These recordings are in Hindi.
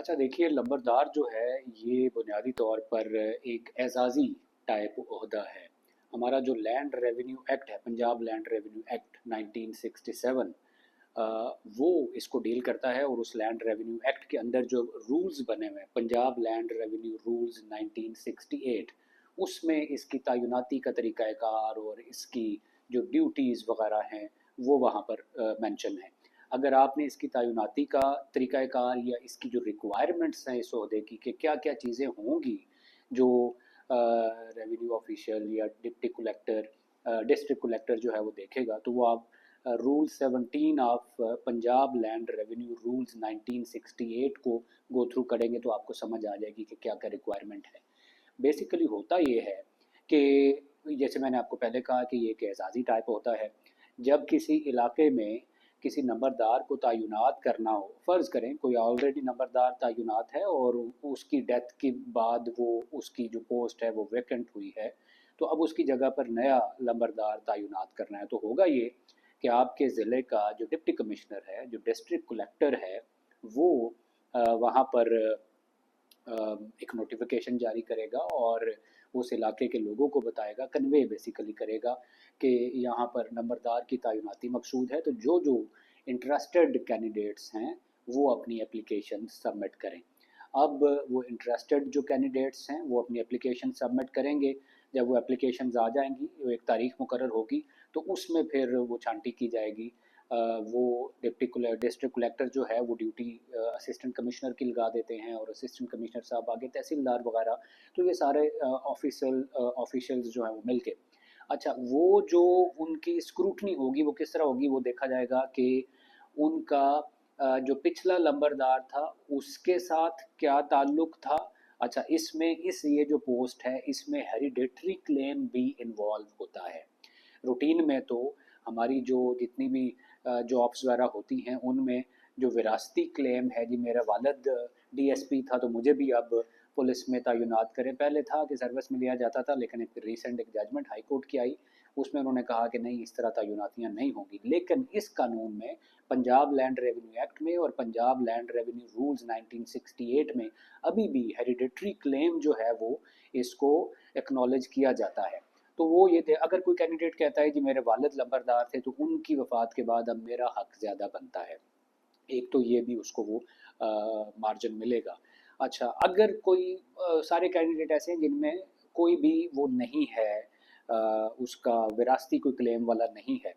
अच्छा देखिए, लंबरदार जो है ये बुनियादी तौर पर एक एजाज़ी टाइप ओहदा है। हमारा जो लैंड रेवेन्यू एक्ट है, पंजाब लैंड रेवेन्यू एक्ट 1967, अ, वो इसको डील करता है। और उस लैंड रेवेन्यू एक्ट के अंदर जो रूल्स बने हुए हैं, पंजाब लैंड रेवेन्यू रूल्स 1968, उसमें इसकी तैनाती का तरीक़ाकार और इसकी जो ड्यूटीज़ वगैरह हैं वो वहाँ पर मेंशन है। अगर आपने इसकी तैनाती का तरीक़ाकार या इसकी जो रिक्वायरमेंट्स हैं इस ओहदे की कि क्या क्या चीज़ें होंगी जो रेवेन्यू ऑफिशियल या डिप्टी कलेक्टर डिस्ट्रिक्ट कलेक्टर जो है वो देखेगा, तो वो आप rule 17 of Punjab land revenue rules 1968 को गो थ्रू करेंगे तो आपको समझ आ जाएगी कि क्या क्या रिक्वायरमेंट है। बेसिकली होता ये है कि जैसे मैंने आपको पहले कहा कि ये एक एजाज़ी टाइप होता है। जब किसी इलाके में किसी नंबरदार को तैनात करना हो, फ़र्ज़ करें कोई ऑलरेडी नंबरदार तैनात है और उसकी डेथ के बाद वो उसकी जो पोस्ट है वो वैकेंट हुई है, तो अब उसकी जगह पर नया नंबरदार तैनात करना है। तो होगा ये कि आपके ज़िले का जो डिप्टी कमिश्नर है, जो डिस्ट्रिक्ट कलेक्टर है, वो वहाँ पर एक नोटिफिकेशन जारी करेगा और उस इलाके के लोगों को बताएगा, कन्वे बेसिकली करेगा कि यहाँ पर नंबरदार की तैनाती मकसूद है। तो जो जो इंटरेस्टेड कैंडिडेट्स हैं वो अपनी एप्लीकेशन सबमिट करें। अब वो इंटरेस्टेड जो कैंडिडेट्स हैं वो अपनी एप्लीकेशन सबमिट करेंगे। जब वो एप्लीकेशंस आ जाएंगी, वो एक तारीख मुकर्रर होगी, तो उसमें फिर वो छांटी की जाएगी। वो डिस्ट्रिक्ट कलेक्टर जो है वो ड्यूटी असिस्टेंट कमिश्नर की लगा देते हैं और असिस्टेंट कमिश्नर साहब आगे तहसीलदार वगैरह। तो ये सारे ऑफिशियल्स जो हैं वो मिल के, अच्छा वो जो उनकी स्क्रूटनी होगी वो किस तरह होगी, वो देखा जाएगा कि उनका जो पिछला लंबरदार था उसके साथ क्या ताल्लुक था। अच्छा, इसमें ये जो पोस्ट है इसमें हेरिडेटरी क्लेम भी इन्वॉल्व होता है। रूटीन में तो हमारी जो जितनी भी जॉब्स वगैरह होती हैं उनमें जो विरासती क्लेम है जी, मेरा वालिद डीएसपी था तो मुझे भी अब पुलिस में तैनात करें। पहले था कि सर्विस में लिया जाता था, लेकिन एक रीसेंट एक जजमेंट हाई कोर्ट की आई, उसमें उन्होंने कहा कि नहीं, इस तरह तैनातियाँ नहीं होंगी। लेकिन इस कानून में, पंजाब लैंड रेवेन्यू एक्ट में और पंजाब लैंड रेवेन्यू रूल्स 1968 में अभी भी हेरिडेटरी क्लेम जो है वो इसको एक्नॉलेज किया जाता है। तो वो ये थे, अगर कोई कैंडिडेट कहता है कि मेरे वालिद लंबरदार थे तो उनकी वफ़ात के बाद अब मेरा हक ज़्यादा बनता है, एक तो ये भी उसको वो मार्जिन मिलेगा। अच्छा, अगर कोई सारे कैंडिडेट ऐसे हैं जिनमें कोई भी वो नहीं है, उसका विरासती कोई क्लेम वाला नहीं है,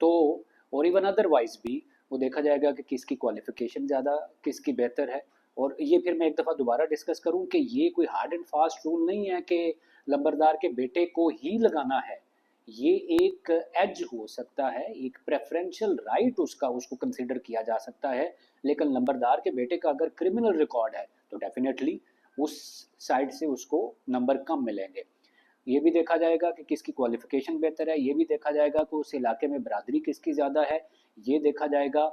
तो और इवन अदरवाइज भी वो देखा जाएगा कि किसकी क्वालिफिकेशन ज़्यादा, किसकी बेहतर है। और ये फिर मैं एक दफ़ा दोबारा डिस्कस करूं कि ये कोई हार्ड एंड फास्ट रूल नहीं है कि लंबरदार के बेटे को ही लगाना है। ये एक एज हो सकता है, एक प्रेफरेंशियल राइट उसका उसको कंसिडर किया जा सकता है। लेकिन नंबरदार के बेटे का अगर क्रिमिनल रिकॉर्ड है तो डेफिनेटली उस साइड से उसको नंबर कम मिलेंगे। ये भी देखा जाएगा कि किसकी क्वालिफिकेशन बेहतर है, ये भी देखा जाएगा कि उस इलाके में बरादरी किसकी ज़्यादा है, ये देखा जाएगा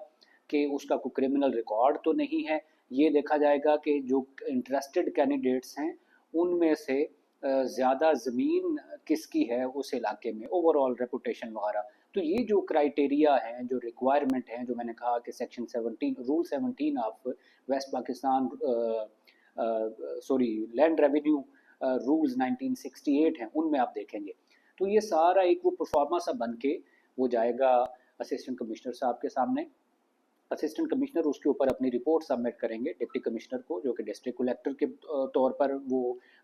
कि उसका कोई क्रिमिनल रिकॉर्ड तो नहीं है, ये देखा जाएगा कि जो इंटरेस्टेड कैंडिडेट्स हैं उनमें से ज़्यादा ज़मीन किसकी है उस इलाके में, ओवरऑल रेपुटेशन वगैरह। तो ये जो क्राइटेरिया हैं, जो रिक्वायरमेंट हैं, जो मैंने कहा कि section 17 rule 17 of West Pakistan sorry land revenue rules 1968 हैं, उनमें आप देखेंगे। तो ये सारा एक वो परफॉर्मा सा बन के वो जाएगा असिस्टेंट कमिश्नर साहब के सामने। असिस्टेंट कमिश्नर उसके ऊपर अपनी रिपोर्ट सबमिट करेंगे डिप्टी कमिश्नर को, जो कि डिस्ट्रिक्ट कलेक्टर के तौर पर वो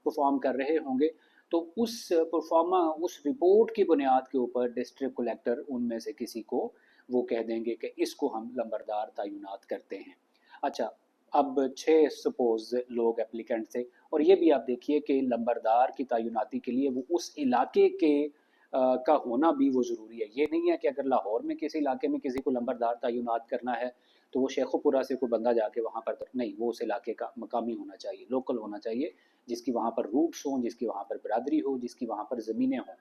परफॉर्म कर रहे होंगे। तो उस परफॉर्मा उस रिपोर्ट की बुनियाद के ऊपर डिस्ट्रिक्ट कलेक्टर उनमें से किसी को वो कह देंगे कि इसको हम लंबरदार तैनात करते हैं। अच्छा, अब 6 सपोज लोग एप्लीकेंट थे, और ये भी आप देखिए कि लंबरदार की तैनाती के लिए वो उस इलाके के का होना भी वो ज़रूरी है। ये नहीं है कि अगर लाहौर में किसी इलाके में किसी को लंबरदार तैनात करना है तो वो शेखोपुरा से कोई बंदा जाके वहाँ पर नहीं, वो उस इलाके का मकामी होना चाहिए, लोकल होना चाहिए, जिसकी वहाँ पर रूट्स हों, जिसकी वहाँ पर बरादरी हो, जिसकी वहाँ पर ज़मीनें हों।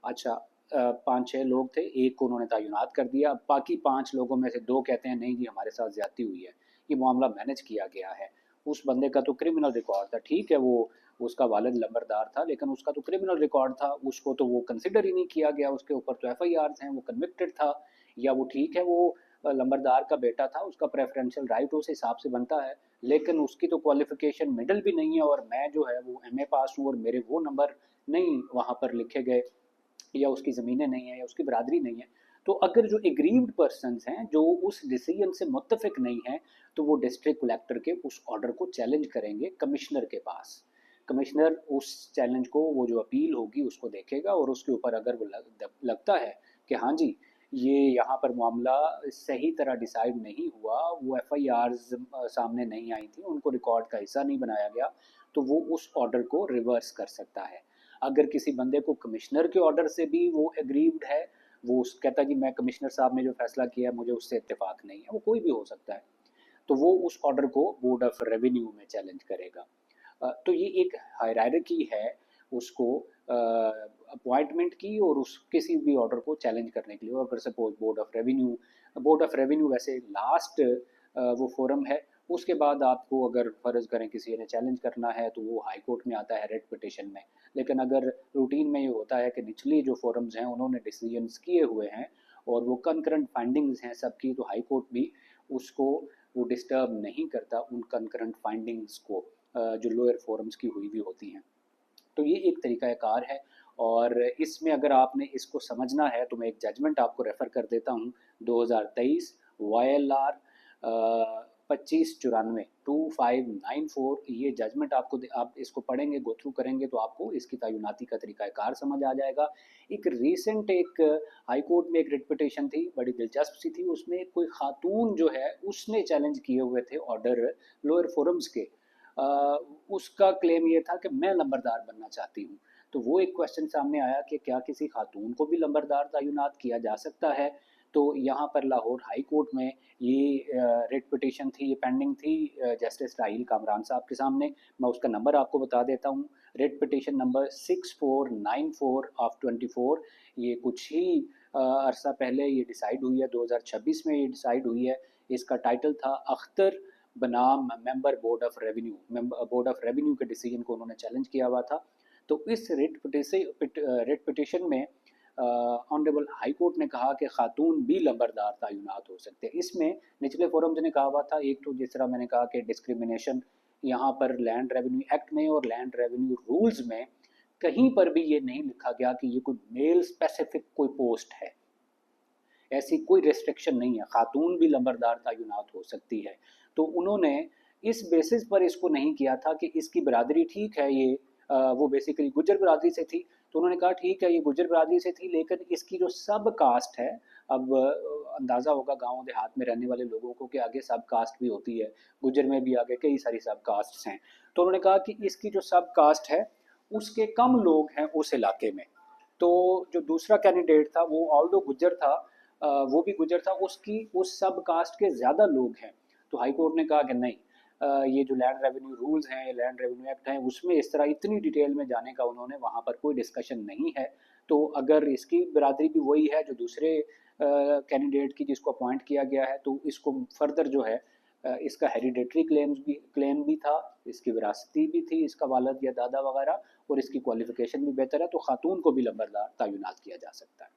अच्छा, 5-6 लोग थे, एक को उन्होंने तैनात कर दिया, बाकी 5 लोगों में से 2 कहते हैं नहीं जी हमारे साथ ज़्यादती हुई है, ये मामला मैनेज किया गया है। उस बंदे का तो क्रिमिनल रिकॉर्ड था, ठीक है वो उसका वालिद लंबरदार था, लेकिन उसका तो क्रिमिनल रिकॉर्ड था, उसको तो वो कंसिडर ही नहीं किया गया, उसके ऊपर तो एफआईआर्स हैं, वो कन्विक्टेड था। या वो ठीक है वो लंबरदार का बेटा था, उसका प्रेफरेंशियल राइट उस हिसाब से बनता है, लेकिन उसकी तो क्वालिफिकेशन मिडिल भी नहीं है, और मैं जो है वो एमए पास हूँ और मेरे वो नंबर नहीं वहाँ पर लिखे गए, या उसकी ज़मीनें नहीं है, या उसकी बरादरी नहीं है, तो अगर जो एग्रीव्ड पर्सनस हैं जो उस डिसीजन से मुत्तफिक नहीं हैं, तो वो डिस्ट्रिक्ट कलेक्टर के उस ऑर्डर को चैलेंज करेंगे कमिश्नर के पास। कमिश्नर उस चैलेंज को, वो जो अपील होगी उसको देखेगा, और उसके ऊपर अगर वो लगता है कि हाँ जी ये यहाँ पर मामला सही तरह डिसाइड नहीं हुआ, वो एफआईआर्स सामने नहीं आई थी, उनको रिकॉर्ड का हिस्सा नहीं बनाया गया, तो वो उस ऑर्डर को रिवर्स कर सकता है। अगर किसी बंदे को कमिश्नर के ऑर्डर से भी वो एग्रीव्ड है, वो कहता है कि मैं कमिश्नर साहब ने जो फैसला किया है मुझे उससे इत्तेफाक नहीं है, वो कोई भी हो सकता है, तो वो उस ऑर्डर को बोर्ड ऑफ रेवेन्यू में चैलेंज करेगा। तो ये एक हायरार्की है उसको अपॉइंटमेंट की और उस किसी भी ऑर्डर को चैलेंज करने के लिए। और अगर सपोज बोर्ड ऑफ रेवेन्यू वैसे लास्ट वो फोरम है, उसके बाद आपको अगर फ़र्ज़ करें किसी ने चैलेंज करना है तो वो हाई कोर्ट में आता है रेट पिटिशन में। लेकिन अगर रूटीन में ये होता है कि निचली जो फोरम्स हैं उन्होंने डिसीजंस किए हुए हैं और वो कंकरेंट फाइंडिंग्स हैं सबकी, तो हाई कोर्ट भी उसको वो डिस्टर्ब नहीं करता उन कंकरेंट फाइंडिंग्स को जो लोअर फोरम्स की हुई भी होती हैं। तो ये एक तरीक़ा कार है, और इसमें अगर आपने इसको समझना है तो मैं एक जजमेंट आपको रेफ़र कर देता हूँ, 2023 YLR 2594 ये जजमेंट आपको आप इसको पढ़ेंगे, गो थ्रू करेंगे तो आपको इसकी तयनाती का तरीक़ाकार समझ आ जाएगा। एक रीसेंट एक हाई कोर्ट में एक रिट पिटिशन थी, बड़ी दिलचस्प सी थी, उसमें कोई खातून जो है उसने चैलेंज किए हुए थे ऑर्डर लोअर फोरम्स के। उसका क्लेम ये था कि मैं लंबरदार बनना चाहती हूँ। तो वो एक क्वेश्चन सामने आया कि क्या किसी खातून को भी लंबरदार तैनात किया जा सकता है? तो यहाँ पर लाहौर हाई कोर्ट में ये रिट पिटिशन थी, ये पेंडिंग थी जस्टिस राहील कामरान साहब के सामने। मैं उसका नंबर आपको बता देता हूँ, रिट पिटिशन नंबर 6494 ऑफ 24। ये कुछ ही अरसा पहले ये डिसाइड हुई है, 2026 में ये डिसाइड हुई है। इसका टाइटल था अख्तर बनाम मेंबर बोर्ड ऑफ रेवेन्यू के डिसीजन को उन्होंने चैलेंज किया हुआ था। तो इस रिट पिटिशन में ऑनरेबल हाई कोर्ट ने कहा कि खातून भी लंबरदार तैनात हो सकते हैं। इसमें निचले फोरम्स ने कहा हुआ था, एक तो जिस तरह मैंने कहा कि डिस्क्रिमिनेशन यहाँ पर लैंड रेवेन्यू एक्ट में और लैंड रेवेन्यू रूल्स में कहीं पर भी ये नहीं लिखा गया कि ये कोई मेल स्पेसिफिक कोई पोस्ट है, ऐसी कोई रिस्ट्रिक्शन नहीं है, खातून भी लंबरदार तैनात हो सकती है। तो उन्होंने इस बेसिस पर इसको नहीं किया था कि इसकी बरादरी ठीक है, ये वो बेसिकली गुज्जर बरादरी से थी, तो उन्होंने कहा ठीक है ये गुज्जर बरादरी से थी, लेकिन इसकी जो सब कास्ट है, अब अंदाज़ा होगा गाँव देहात में रहने वाले लोगों को कि आगे सब कास्ट भी होती है, गुज्जर में भी आगे कई सारी सब कास्ट्स हैं। तो उन्होंने कहा कि इसकी जो सब कास्ट है उसके कम लोग हैं उस इलाके में। तो जो दूसरा कैंडिडेट था वो ऑल्दो गुज्जर था, वो भी गुज्जर था, उसकी उस सब कास्ट के ज़्यादा लोग हैं। तो हाई कोर्ट ने कहा कि नहीं, ये जो लैंड रेवेन्यू रूल्स हैं, लैंड रेवेन्यू एक्ट हैं, उसमें इस तरह इतनी डिटेल में जाने का उन्होंने वहाँ पर कोई डिस्कशन नहीं है। तो अगर इसकी बरादरी भी वही है जो दूसरे कैंडिडेट की जिसको अपॉइंट किया गया है, तो इसको फर्दर जो है इसका हेरिडेटरी क्लेम भी था, इसकी विरासती भी थी, इसका वालद या दादा वगैरह, और इसकी क्वालिफिकेशन भी बेहतर है, तो खातून को भी लंबरदार तैनात किया जा सकता है।